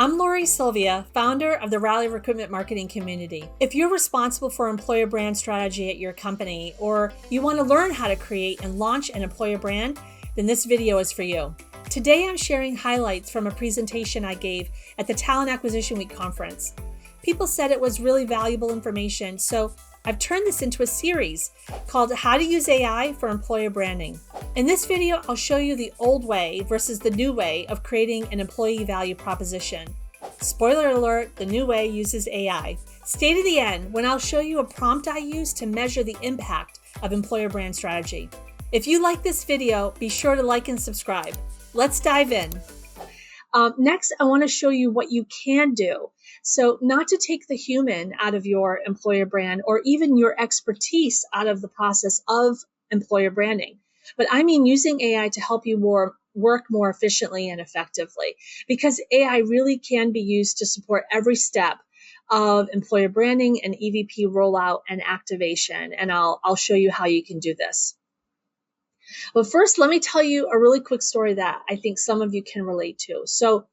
I'm Lori Sylvia, founder of the Rally Recruitment Marketing Community. If you're responsible for employer brand strategy at your company, or you want to learn how to create and launch an employer brand, then this video is for you. Today I'm sharing highlights from a presentation I gave at the Talent Acquisition Week conference. People said it was really valuable information, so I've turned this into a series called How to Use AI for Employer Branding. In this video, I'll show you the old way versus the new way of creating an employee value proposition. Spoiler alert, the new way uses AI. Stay to the end when I'll show you a prompt I use to measure the impact of employer brand strategy. If you like this video, be sure to like and subscribe. Let's dive in. Next, I want to show you what you can do. So not to take the human out of your employer brand or even your expertise out of the process of employer branding, but I mean using AI to help you work more efficiently and effectively, because AI really can be used to support every step of employer branding and EVP rollout and activation. And I'll show you how you can do this. But first, let me tell you a really quick story that I think some of you can relate to. So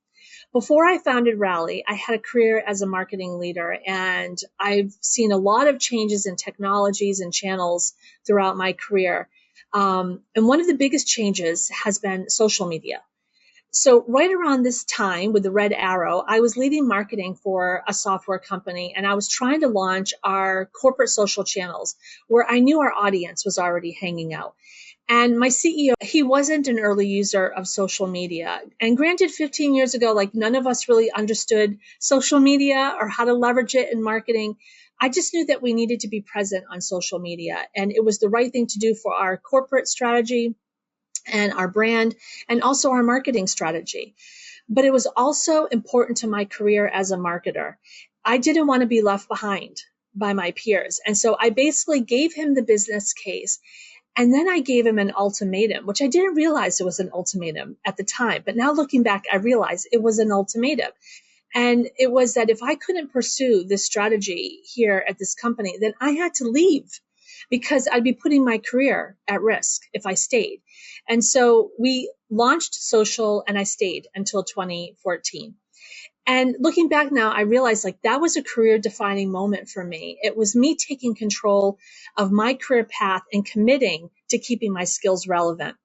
before I founded Rally, I had a career as a marketing leader, and I've seen a lot of changes in technologies and channels throughout my career. And one of the biggest changes has been social media. So right around this time with the red arrow, I was leading marketing for a software company, and I was trying to launch our corporate social channels where I knew our audience was already hanging out. And my CEO, he wasn't an early user of social media. And granted, 15 years ago, like none of us really understood social media or how to leverage it in marketing. I just knew that we needed to be present on social media. And it was the right thing to do for our corporate strategy and our brand and also our marketing strategy. But it was also important to my career as a marketer. I didn't want to be left behind by my peers. And so I basically gave him the business case. And then I gave him an ultimatum, which I didn't realize it was an ultimatum at the time. But now looking back, I realized it was an ultimatum. And it was that if I couldn't pursue this strategy here at this company, then I had to leave because I'd be putting my career at risk if I stayed. And so we launched social and I stayed until 2014. And looking back now, I realized like that was a career defining moment for me. It was me taking control of my career path and committing to keeping my skills relevant.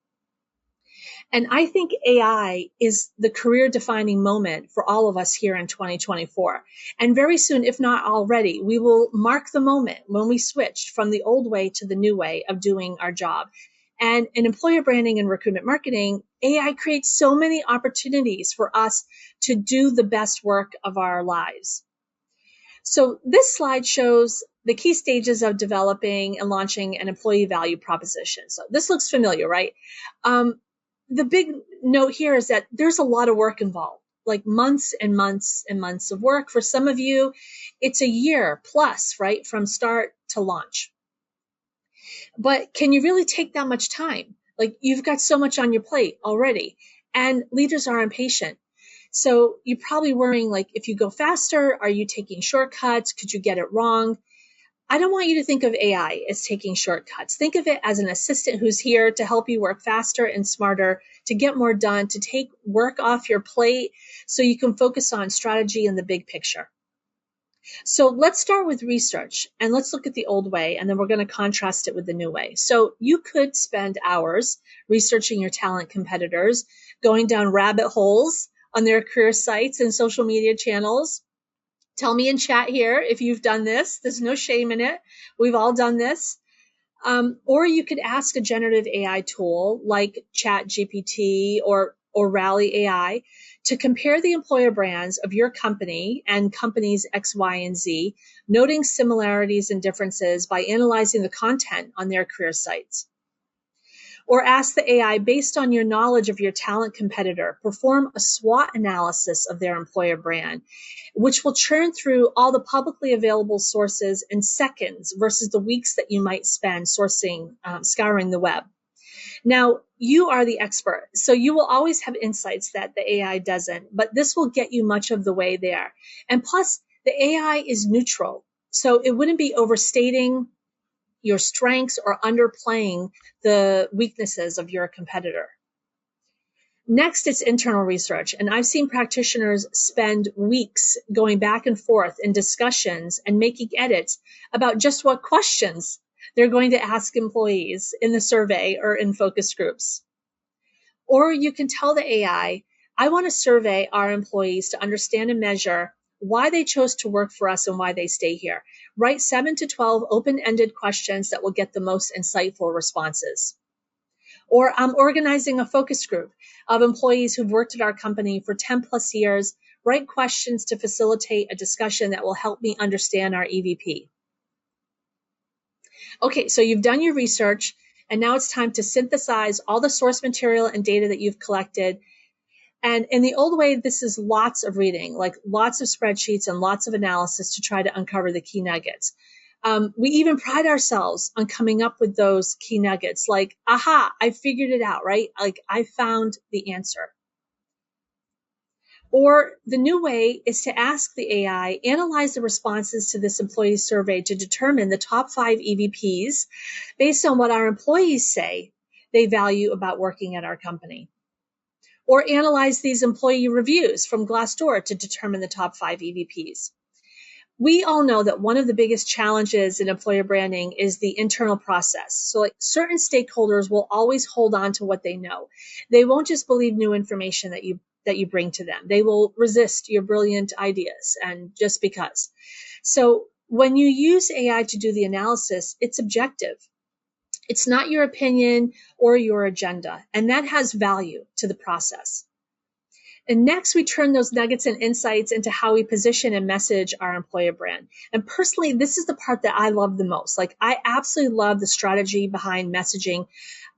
And I think AI is the career defining moment for all of us here in 2024. And very soon, if not already, we will mark the moment when we switched from the old way to the new way of doing our job. And in employer branding and recruitment marketing, AI creates so many opportunities for us to do the best work of our lives. So this slide shows the key stages of developing and launching an employee value proposition. So this looks familiar, right? The big note here is that there's a lot of work involved, like months and months and months of work. For some of you, it's a year plus, right, from start to launch. But can you really take that much time? Like you've got so much on your plate already, and leaders are impatient. So you're probably worrying, like, if you go faster, are you taking shortcuts? Could you get it wrong? I don't want you to think of AI as taking shortcuts. Think of it as an assistant who's here to help you work faster and smarter, to get more done, to take work off your plate so you can focus on strategy and the big picture. So let's start with research and let's look at the old way, and then we're going to contrast it with the new way. So you could spend hours researching your talent competitors, going down rabbit holes on their career sites and social media channels. Tell me in chat here if you've done this. There's no shame in it. We've all done this. Or you could ask a generative AI tool like ChatGPT or Rally AI to compare the employer brands of your company and companies X, Y, and Z, noting similarities and differences by analyzing the content on their career sites. Or ask the AI, based on your knowledge of your talent competitor, perform a SWOT analysis of their employer brand, which will churn through all the publicly available sources in seconds versus the weeks that you might spend scouring the web. Now, you are the expert, so you will always have insights that the AI doesn't, but this will get you much of the way there. And plus, the AI is neutral, so it wouldn't be overstating your strengths or underplaying the weaknesses of your competitor. Next, it's internal research. And I've seen practitioners spend weeks going back and forth in discussions and making edits about just what questions they're going to ask employees in the survey or in focus groups. Or you can tell the AI, I want to survey our employees to understand and measure why they chose to work for us and why they stay here. Write 7 to 12 open-ended questions that will get the most insightful responses. Or I'm organizing a focus group of employees who've worked at our company for 10 plus years. Write questions to facilitate a discussion that will help me understand our EVP. Okay, so you've done your research, and now it's time to synthesize all the source material and data that you've collected. And in the old way, this is lots of reading, like lots of spreadsheets and lots of analysis to try to uncover the key nuggets. We even pride ourselves on coming up with those key nuggets, like, aha, I figured it out, right? Like, I found the answer. Or the new way is to ask the AI, analyze the responses to this employee survey to determine the top 5 EVPs based on what our employees say they value about working at our company. Or analyze these employee reviews from Glassdoor to determine the top 5 EVPs. We all know that one of the biggest challenges in employer branding is the internal process. So like certain stakeholders will always hold on to what they know. They won't just believe new information that you bring to them. They will resist your brilliant ideas and just because. So when you use AI to do the analysis, it's objective. It's not your opinion or your agenda, and that has value to the process. And next, we turn those nuggets and insights into how we position and message our employer brand. And personally, this is the part that I love the most. Like, I absolutely love the strategy behind messaging.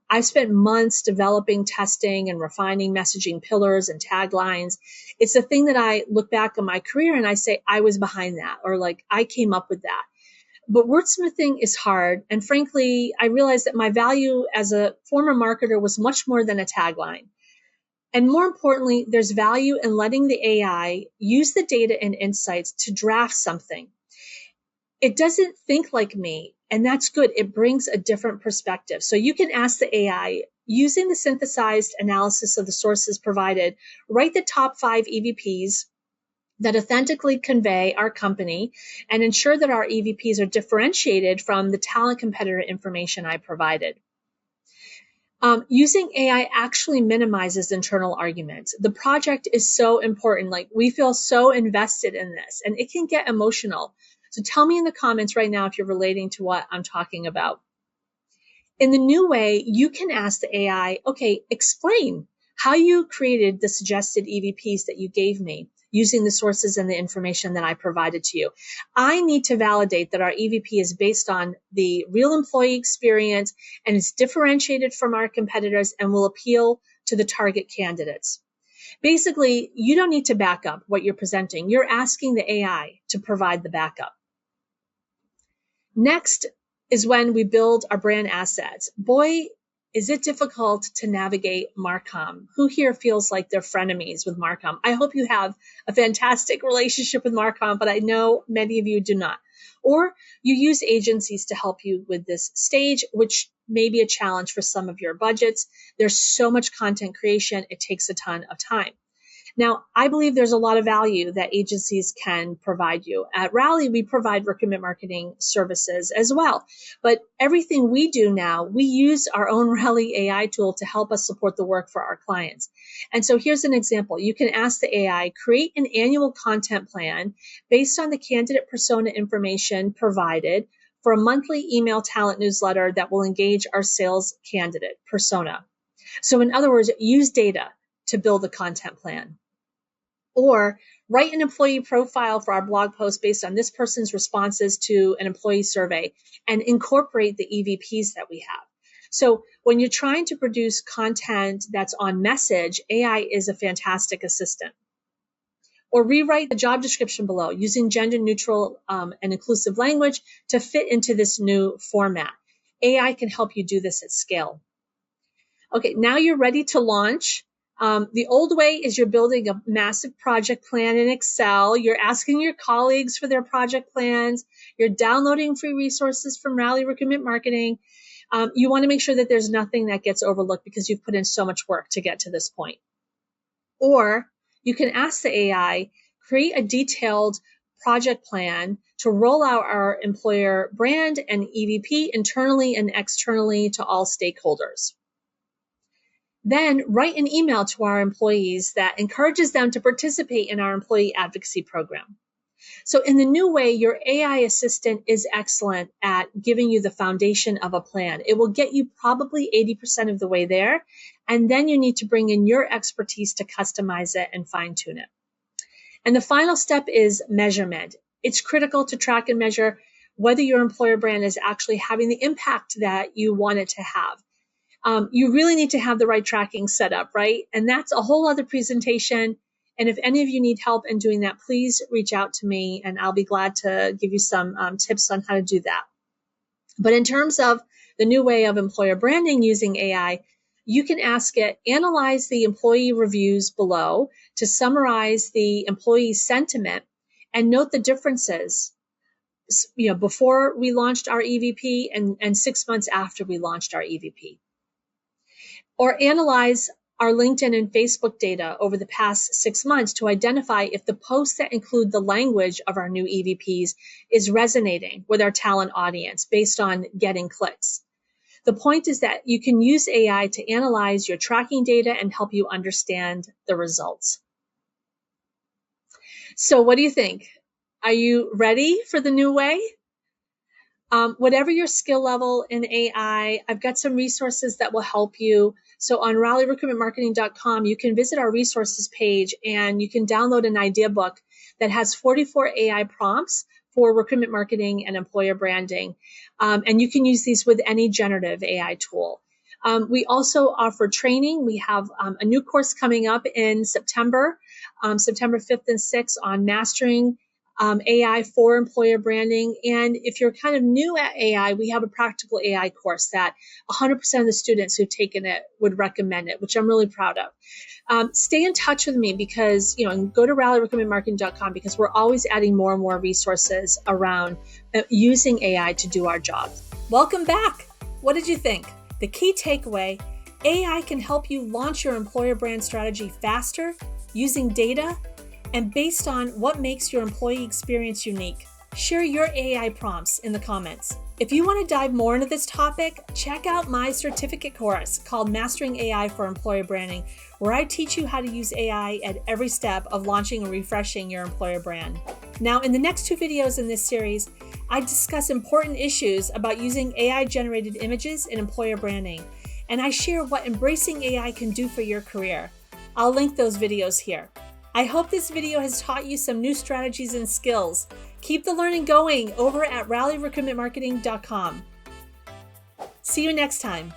I've spent months developing, testing, and refining messaging pillars and taglines. It's the thing that I look back on my career and I say, I was behind that, or like, I came up with that. But wordsmithing is hard. And frankly, I realized that my value as a former marketer was much more than a tagline. And more importantly, there's value in letting the AI use the data and insights to draft something. It doesn't think like me, and that's good. It brings a different perspective. So you can ask the AI, using the synthesized analysis of the sources provided, write the top 5 EVPs that authentically convey our company and ensure that our EVPs are differentiated from the talent competitor information I provided. Using AI actually minimizes internal arguments. The project is so important. Like, we feel so invested in this, and it can get emotional. So tell me in the comments right now if you're relating to what I'm talking about. In the new way, you can ask the AI, okay, explain how you created the suggested EVPs that you gave me using the sources and the information that I provided to you. I need to validate that our EVP is based on the real employee experience and is differentiated from our competitors and will appeal to the target candidates. Basically, you don't need to back up what you're presenting. You're asking the AI to provide the backup. Next is when we build our brand assets. Boy, is it difficult to navigate Marcom. Who here feels like they're frenemies with Marcom? I hope you have a fantastic relationship with Marcom, but I know many of you do not. Or you use agencies to help you with this stage, which may be a challenge for some of your budgets. There's so much content creation, it takes a ton of time. Now, I believe there's a lot of value that agencies can provide you. At Rally, we provide recruitment marketing services as well. But everything we do now, we use our own Rally AI tool to help us support the work for our clients. And so here's an example. You can ask the AI, create an annual content plan based on the candidate persona information provided for a monthly email talent newsletter that will engage our sales candidate persona. So in other words, use data to build a content plan. Or write an employee profile for our blog post based on this person's responses to an employee survey and incorporate the EVPs that we have. So when you're trying to produce content that's on message, AI is a fantastic assistant. Or rewrite the job description below using gender neutral and inclusive language to fit into this new format. AI can help you do this at scale. Okay, now you're ready to launch. The old way is you're building a massive project plan in Excel. You're asking your colleagues for their project plans. You're downloading free resources from Rally Recruitment Marketing. You want to make sure that there's nothing that gets overlooked because you've put in so much work to get to this point. Or you can ask the AI, create a detailed project plan to roll out our employer brand and EVP internally and externally to all stakeholders. Then write an email to our employees that encourages them to participate in our employee advocacy program. So in the new way, your AI assistant is excellent at giving you the foundation of a plan. It will get you probably 80% of the way there, and then you need to bring in your expertise to customize it and fine-tune it. And the final step is measurement. It's critical to track and measure whether your employer brand is actually having the impact that you want it to have. You really need to have the right tracking set up, right? And that's a whole other presentation. And if any of you need help in doing that, please reach out to me and I'll be glad to give you some tips on how to do that. But in terms of the new way of employer branding using AI, you can ask it, analyze the employee reviews below to summarize the employee sentiment and note the differences, before we launched our EVP and 6 months after we launched our EVP. Or analyze our LinkedIn and Facebook data over the past 6 months to identify if the posts that include the language of our new EVPs is resonating with our talent audience based on getting clicks. The point is that you can use AI to analyze your tracking data and help you understand the results. So what do you think? Are you ready for the new way? Whatever your skill level in AI, I've got some resources that will help you. So on RaleigHRecruitmentMarketing.com, you can visit our resources page and you can download an idea book that has 44 AI prompts for recruitment marketing and employer branding. And you can use these with any generative AI tool. We also offer training. We have a new course coming up in September, September 5th and 6th on mastering AI for employer branding. And if you're kind of new at AI, we have a practical AI course that 100% of the students who've taken it would recommend it, which I'm really proud of. Stay in touch with me because, and go to RaleigHRecruitmentMarketing.com because we're always adding more and more resources around using AI to do our job. Welcome back. What did you think? The key takeaway, AI can help you launch your employer brand strategy faster using data and based on what makes your employee experience unique. Share your AI prompts in the comments. If you want to dive more into this topic, check out my certificate course called Mastering AI for Employer Branding, where I teach you how to use AI at every step of launching and refreshing your employer brand. Now, in the next 2 videos in this series, I discuss important issues about using AI-generated images in employer branding, and I share what embracing AI can do for your career. I'll link those videos here. I hope this video has taught you some new strategies and skills. Keep the learning going over at RaleigHRecruitmentMarketing.com. See you next time.